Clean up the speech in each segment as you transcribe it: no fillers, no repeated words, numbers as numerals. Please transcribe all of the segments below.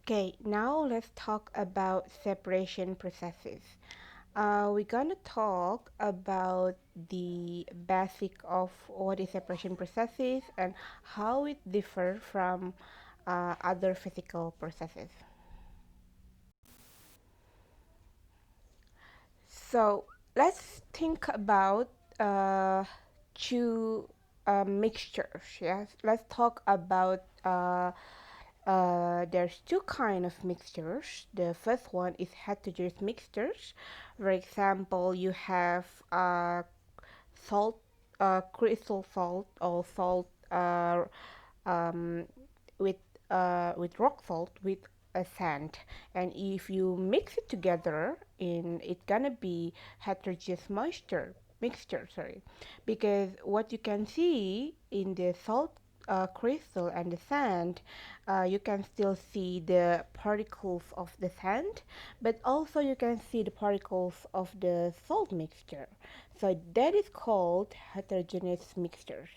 Okay, now let's talk about separation processes. We're gonna talk about the basic of what is separation processes and how it differs from other physical processes. So let's think about two mixtures. Yes, let's talk about there's two kind of mixtures. The first one is heterogeneous mixtures. For example, you have salt, crystal salt, or salt um, with rock salt with a sand, and if you mix it together, in it's gonna be heterogeneous mixture, sorry, because what you can see in the salt crystal and the sand, you can still see the particles of the sand, but also you can see the particles of the salt mixture. So that is called heterogeneous mixtures.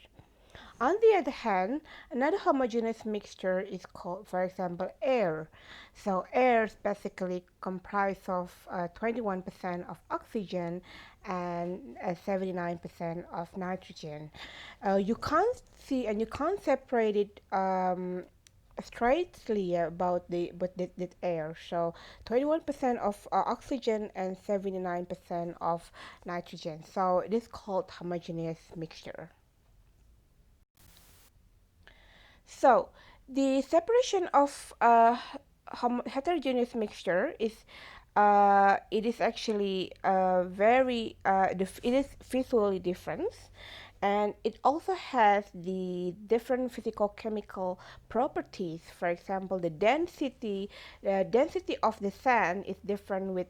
On the other hand, another homogeneous mixture is called, for example, air. So air is basically comprised of 21% of oxygen and 79% of nitrogen. You can't see and you can't separate it straightly about the air. So 21% of oxygen and 79% of nitrogen. So it is called homogeneous mixture. So, the separation of heterogeneous mixture is it is actually it is visually different, and it also has the different physical chemical properties. For example, the density of the sand is different with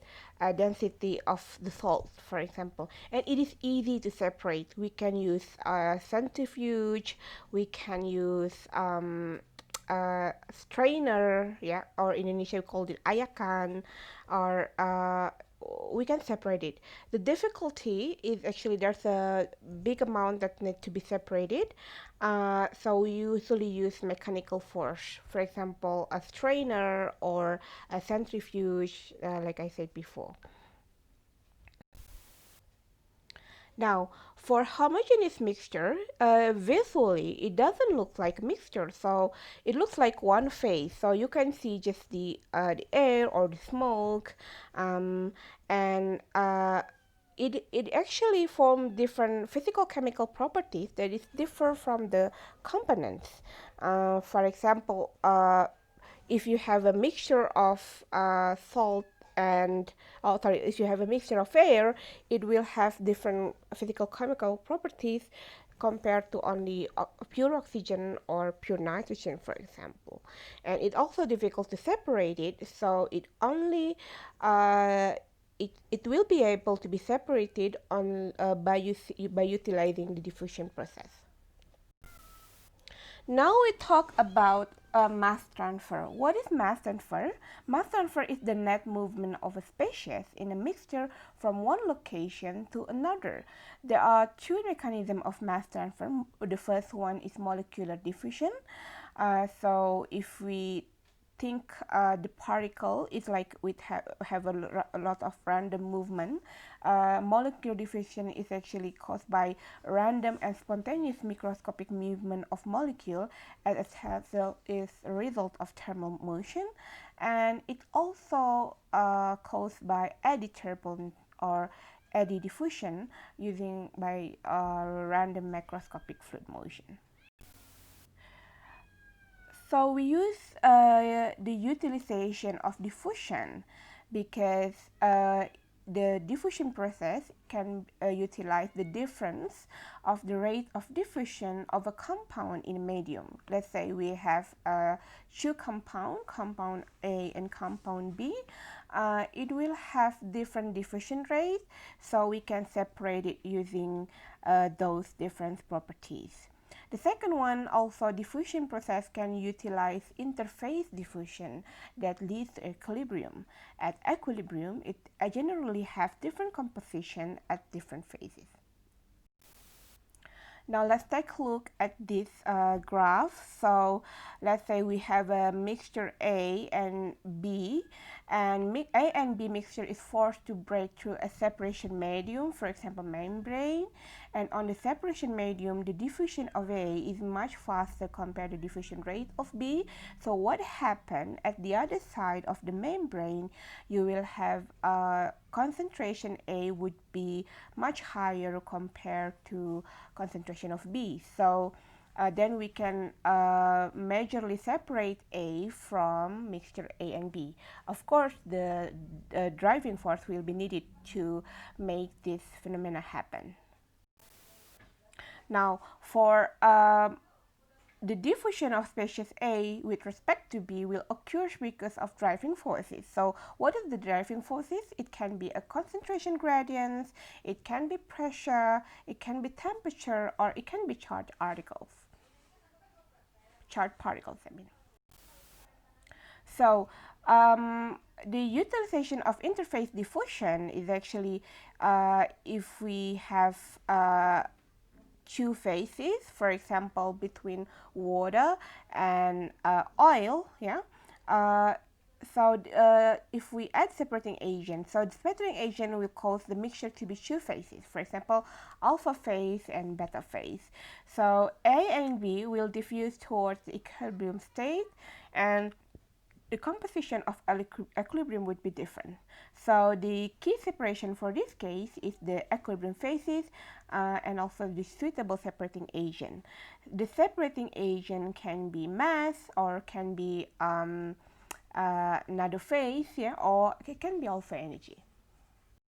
density of the salt, for example, and it is easy to separate. We can use centrifuge, we can use strainer, yeah, or in Indonesia we called it ayakan, or we can separate it. The difficulty is actually there's a big amount that need to be separated. So we usually use mechanical force, for example, a strainer or a centrifuge, like I said before. Now, for homogeneous mixture, visually it doesn't look like mixture, so it looks like one phase. So you can see just the air or the smoke, and it actually form different physical chemical properties that is differ from the components. For example, if you have a mixture of salt and if you have a mixture of air, it will have different physical chemical properties compared to only pure oxygen or pure nitrogen, for example. And it's also difficult to separate it, so uh, it will be able to be separated by utilizing the diffusion process. Now we talk about mass transfer. What is mass transfer? Mass transfer is the net movement of a species in a mixture from one location to another. There are two mechanisms of mass transfer. The first one is molecular diffusion. So if we think the particle is like we have a lot of random movement. Molecular diffusion is actually caused by random and spontaneous microscopic movement of molecule as is a result of thermal motion, and it also caused by eddy turbulence or eddy diffusion using by random macroscopic fluid motion. So we use the utilization of diffusion because the diffusion process can utilize the difference of the rate of diffusion of a compound in a medium. Let's say we have two compound A and compound B. It will have different diffusion rates, so we can separate it using those different properties. The second one, also diffusion process, can utilize interface diffusion that leads to equilibrium. At equilibrium, it generally have different composition at different phases. Now let's take a look at this graph. So let's say we have a mixture A and B, and A and B mixture is forced to break through a separation medium, for example membrane, and on the separation medium the diffusion of A is much faster compared to the diffusion rate of B. So what happened at the other side of the membrane, you will have concentration A would be much higher compared to concentration of B. So then we can majorly separate A from mixture A and B. Of course, the driving force will be needed to make this phenomena happen. Now, for the diffusion of species A with respect to B will occur because of driving forces. So what is the driving forces? It can be a concentration gradient, it can be pressure, it can be temperature, or it can be charged particles. So the utilization of interface diffusion is actually if we have two phases, for example, between water and oil, yeah. If we add separating agent, so the separating agent will cause the mixture to be two phases, for example, alpha phase and beta phase. So A and B will diffuse towards the equilibrium state, and the composition of equilibrium would be different. So the key separation for this case is the equilibrium phases and also the suitable separating agent. The separating agent can be mass or can be another phase, yeah, or it can be also energy.